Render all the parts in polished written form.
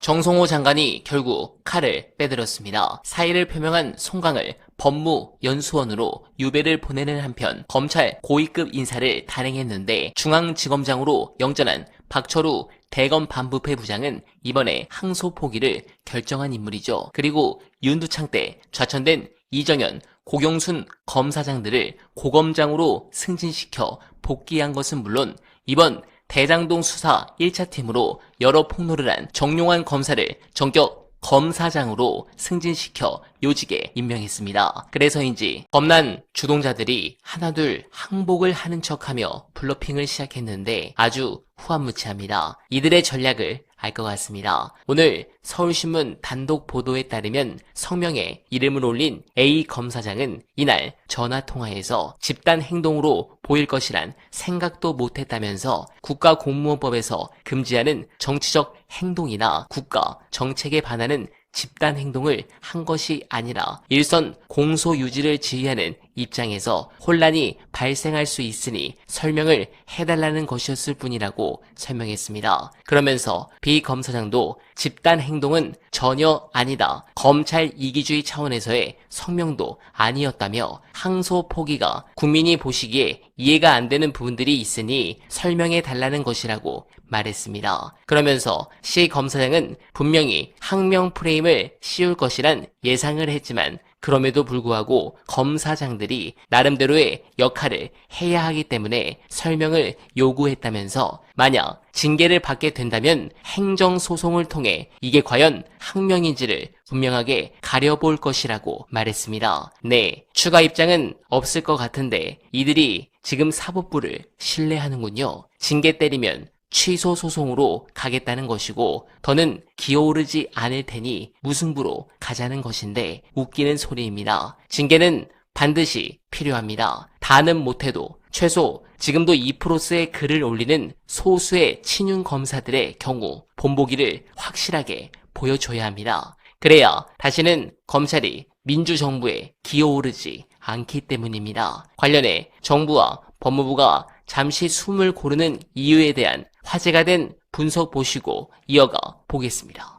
정성호 장관이 결국 칼을 빼들었습니다. 사의를 표명한 송강을 법무연수원으로 유배를 보내는 한편 검찰 고위급 인사를 단행했는데 중앙지검장으로 영전한 박철우 대검 반부패 부장은 이번에 항소 포기를 결정한 인물이죠. 그리고 윤두창 때 좌천된 이정현, 고경순 검사장들을 고검장으로 승진시켜 복귀한 것은 물론 이번 대장동 수사 1차 팀으로 여러 폭로를 한 정용환 검사를 전격 검사장으로 승진시켜 요직에 임명했습니다. 그래서인지 검난 주동자들이 하나둘 항복을 하는 척하며 블러핑을 시작했는데 아주 후한무치합니다. 이들의 전략을 알 것 같습니다. 오늘 서울신문 단독 보도에 따르면 성명에 이름을 올린 A 검사장은 이날 전화통화에서 집단 행동으로 보일 것이란 생각도 못했다면서 국가공무원법에서 금지하는 정치적 행동이나 국가 정책에 반하는 집단 행동을 한 것이 아니라 일선 공소 유지를 지휘하는 입장에서 혼란이 발생할 수 있으니 설명을 해달라는 것이었을 뿐이라고 설명했습니다. 그러면서 B 검사장도 집단 행동은 전혀 아니다. 검찰 이기주의 차원에서의 성명도 아니었다며 항소 포기가 국민이 보시기에 이해가 안 되는 부분들이 있으니 설명해 달라는 것이라고 말했습니다. 그러면서 C 검사장은 분명히 항명 프레임을 씌울 것이란 예상을 했지만 그럼에도 불구하고 검사장들이 나름대로의 역할을 해야 하기 때문에 설명을 요구했다면서 만약 징계를 받게 된다면 행정소송을 통해 이게 과연 항명인지를 분명하게 가려볼 것이라고 말했습니다. 네, 추가 입장은 없을 것 같은데 이들이 지금 사법부를 신뢰하는군요. 징계 때리면 취소 소송으로 가겠다는 것이고 더는 기어오르지 않을 테니 무승부로 가자는 것인데 웃기는 소리입니다. 징계는 반드시 필요합니다. 다는 못해도 최소 지금도 2%의 글을 올리는 소수의 친윤 검사들의 경우 본보기를 확실하게 보여줘야 합니다. 그래야 다시는 검찰이 민주정부에 기어오르지 않기 때문입니다. 관련해 정부와 법무부가 잠시 숨을 고르는 이유에 대한 화제가 된 분석 보시고 이어가 보겠습니다.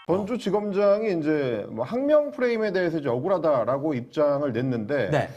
전주지검장이 이제 뭐 항명 프레임에 대해서 이제 억울하다라고 입장을 냈는데, 네.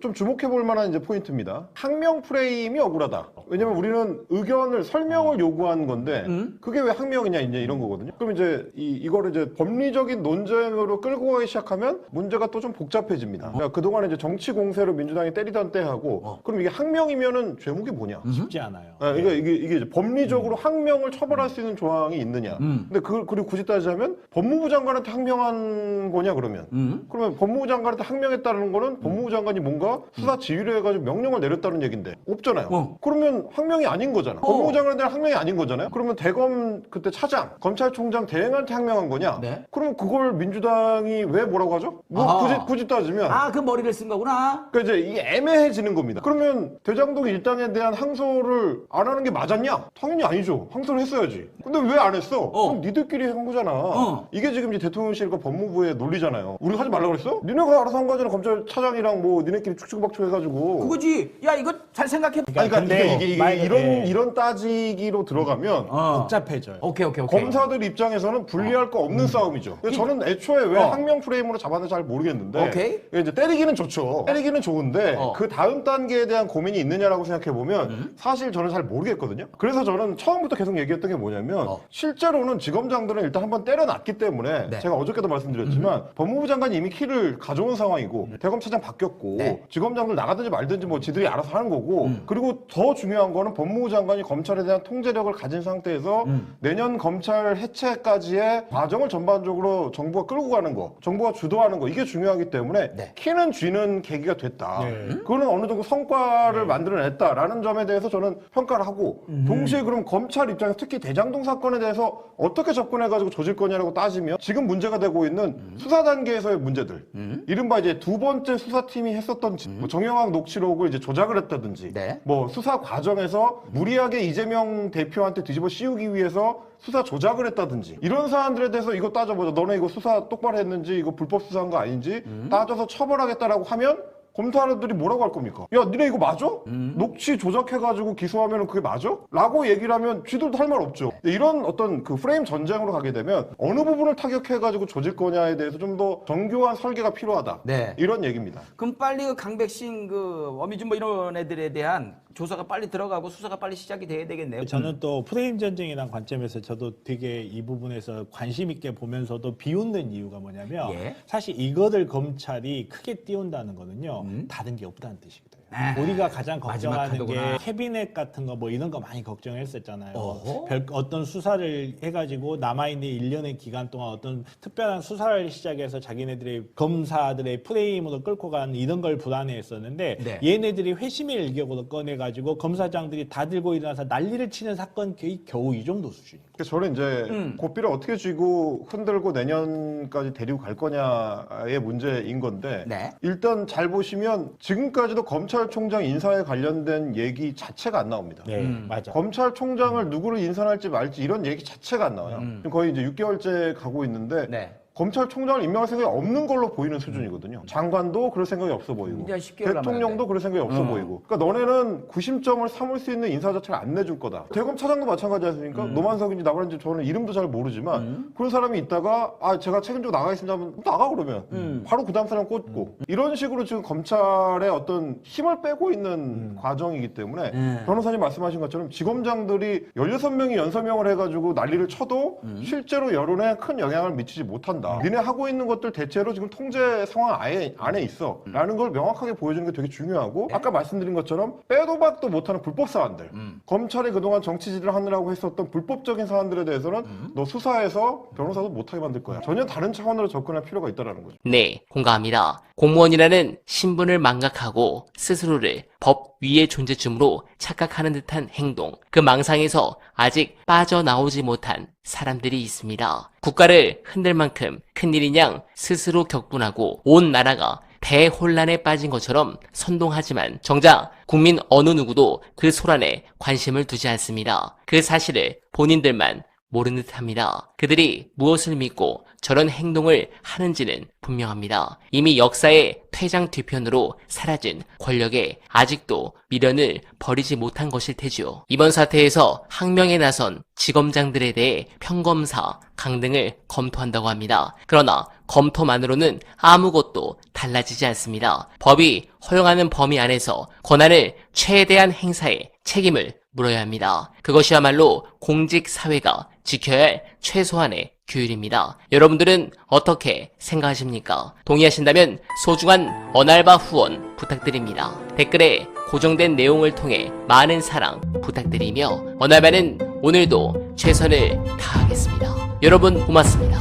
좀 주목해 볼 만한 이제 포인트입니다. 항명 프레임이 억울하다. 왜냐면 우리는 의견을 설명을 요구한 건데, 그게 왜 항명이냐 이제 이런 거거든요. 그럼 이제 이거를 이제 법리적인 논쟁으로 끌고 가기 시작하면 문제가 또 좀 복잡해집니다. 그러니까 그동안 이제 정치 공세로 민주당이 때리던 때하고, 그럼 이게 항명이면은 죄목이 뭐냐? 쉽지 않아요. 이게 이제 법리적으로 항명을 처벌할 수 있는 조항이 있느냐? 근데 그리고 굳이 따지자면 법무부 장관한테 항명한 거냐 그러면? 그러면 법무부 장관한테 항명했다는 거는 법무부 장관이 뭔가 수사 지휘를 해가지고 명령을 내렸다는 얘긴데 없잖아요. 그러면 항명이 아닌 거잖아. 법무부 장관한테 항명이 아닌 거잖아요. 그러면 대검 그때 차장, 검찰총장 대행한테 항명한 거냐? 네. 그러면 그걸 민주당이 왜 뭐라고 하죠? 뭐 굳이 따지면 그 머리를 쓴 거구나. 그러니까 이제 이게 애매해지는 겁니다. 그러면 대장동 일당에 대한 항소를 안 하는 게 맞았냐? 당연히 아니죠. 항소를 했어야지. 근데 왜 안 했어? 그럼 니들끼리 한 거잖아. 이게 지금 이제 대통령실과 법무부의 논리잖아요. 우리가 하지 말라고 그랬어? 니네가 알아서 한 거잖아. 검찰차장이랑 뭐 니네끼리 축축박축 해가지고. 그거지. 야, 이거 잘 생각해. 아니, 그러니까 근데 이게 이런 따지기로 들어가면 복잡해져요. 오케이. 검사들 입장에서는 분리할 거 없는 싸움이죠. 그래서 저는 애초에 왜 항명 프레임으로 잡았는지 잘 모르겠는데. 오케이. 이제 때리기는 좋죠. 때리기는 좋은데 그 다음 단계에 대한 고민이 있느냐라고 생각해 보면 사실 저는 잘 모르겠거든요. 그래서 저는 처음부터 계속 얘기했던 게 뭐냐면 실제로는 지검장들은 일단 한번 때려놨기 때문에 네. 제가 어저께도 말씀드렸지만 법무부 장관이 이미 키를 가져온 상황이고 대검차장 바뀌었고 네. 지검장들 나가든지 말든지 뭐 지들이 알아서 하는 거고 그리고 더 중요한 거는 법무부 장관이 검찰에 대한 통제력을 가진 상태에서 내년 검찰 해체까지의 과정을 전반적으로 정부가 끌고 가는 거, 정부가 주도하는 거 이게 중요하기 때문에 네. 키는 쥐는 계기가 됐다. 네. 그거는 어느 정도 성과를 만들어냈다라는 점에 대해서 저는 평가를 하고 동시에 그럼 검찰 입장에서 특히 대장동 사건에 대해서 어떻게 접근해가지고 조질 거냐라고 따지면 지금 문제가 되고 있는 수사 단계에서의 문제들 이른바 이제 두 번째 수사팀이 했었던 뭐 정영학 녹취록을 이제 조작을 했다든지 네. 뭐 수사 과정에서 무리하게 이재명 대표한테 뒤집어 씌우기 위해서 수사 조작을 했다든지 이런 사안들에 대해서 이거 따져보자. 너네 이거 수사 똑바로 했는지 이거 불법 수사한 거 아닌지 따져서 처벌하겠다라고 하면 검사들이 뭐라고 할 겁니까? 야, 니네 이거 맞아? 녹취 조작해가지고 기소하면 그게 맞아? 라고 얘기를 하면 쥐들도 할 말 없죠. 이런 어떤 그 프레임 전쟁으로 가게 되면 어느 부분을 타격해가지고 조질 거냐에 대해서 좀 더 정교한 설계가 필요하다. 네. 이런 얘기입니다. 그럼 빨리 그 강백신 그 어미준 뭐 이런 애들에 대한 조사가 빨리 들어가고 수사가 빨리 시작이 돼야 되겠네요. 저는 또 프레임 전쟁이라는 관점에서 저도 되게 이 부분에서 관심 있게 보면서도 비웃는 이유가 뭐냐면 예. 사실 이거를 검찰이 크게 띄운다는 거는요 다른 게 없다는 뜻이거든요. 우리가 가장 마지막 걱정하는 게 카드구나. 캐비넷 같은 거 뭐 이런 거 많이 걱정했었잖아요. 어허. 어떤 수사를 해가지고 남아있는 1년의 기간 동안 어떤 특별한 수사를 시작해서 자기네들의 검사들의 프레임으로 끌고 가는 이런 걸 불안해했었는데 네. 얘네들이 회심의 일격으로 꺼내가지고 검사장들이 다 들고 일어나서 난리를 치는 사건 겨우 이 정도 수준입니다. 그래서 저는 이제 고삐를 어떻게 쥐고 흔들고 내년까지 데리고 갈 거냐의 문제인 건데 네. 일단 잘 보시면 지금까지도 검찰총장 인사에 관련된 얘기 자체가 안 나옵니다. 네, 맞아. 검찰총장을 누구를 인선할지 말지 이런 얘기 자체가 안 나와요. 지금 거의 이제 6개월째 가고 있는데 네. 검찰총장을 임명할 생각이 없는 걸로 보이는 수준이거든요. 장관도 그럴 생각이 없어 보이고 이제 10개월 대통령도 그럴 생각이 없어 보이고 그러니까 너네는 구심점을 삼을 수 있는 인사 자체를 안 내줄 거다. 대검 차장도 마찬가지 않습니까? 노만석인지 나발인지 저는 이름도 잘 모르지만 그런 사람이 있다가 아 제가 책임지고 나가겠습니다 하면 나가 그러면 바로 그 다음 사람 꽂고 이런 식으로 지금 검찰의 어떤 힘을 빼고 있는 과정이기 때문에 변호사님 말씀하신 것처럼 지검장들이 16명이 연서명을 해가지고 난리를 쳐도 실제로 여론에 큰 영향을 미치지 못한다. 니네 하고 있는 것들 대체로 지금 통제 상황 안에 있어 라는 걸 명확하게 보여주는 게 되게 중요하고 아까 말씀드린 것처럼 빼도 박도 못하는 불법 사안들 검찰이 그동안 정치질을 하느라고 했었던 불법적인 사안들에 대해서는 너 수사해서 변호사도 못하게 만들 거야. 전혀 다른 차원으로 접근할 필요가 있다는 거죠. 네, 공감합니다. 공무원이라는 신분을 망각하고 스스로를 법 위의 존재쯤으로 착각하는 듯한 행동, 그 망상에서 아직 빠져나오지 못한 사람들이 있습니다. 국가를 흔들 만큼 큰일인 스스로 격분하고 온 나라가 대혼란에 빠진 것처럼 선동하지만 정작 국민 어느 누구도 그 소란에 관심을 두지 않습니다. 그 사실을 본인들만 모르는 듯합니다. 그들이 무엇을 믿고 저런 행동을 하는지는 분명합니다. 이미 역사의 퇴장 뒤편으로 사라진 권력에 아직도 미련을 버리지 못한 것일 테지요. 이번 사태에서 항명에 나선 지검장들에 대해 평검사, 강등을 검토한다고 합니다. 그러나 검토만으로는 아무것도 달라지지 않습니다. 법이 허용하는 범위 안에서 권한을 최대한 행사해 책임을 물어야 합니다. 그것이야말로 공직사회가 지켜야 할 최소한의 규율입니다. 여러분들은 어떻게 생각하십니까? 동의하신다면 소중한 언알바 후원 부탁드립니다. 댓글에 고정된 내용을 통해 많은 사랑 부탁드리며 언알바는 오늘도 최선을 다하겠습니다. 여러분 고맙습니다.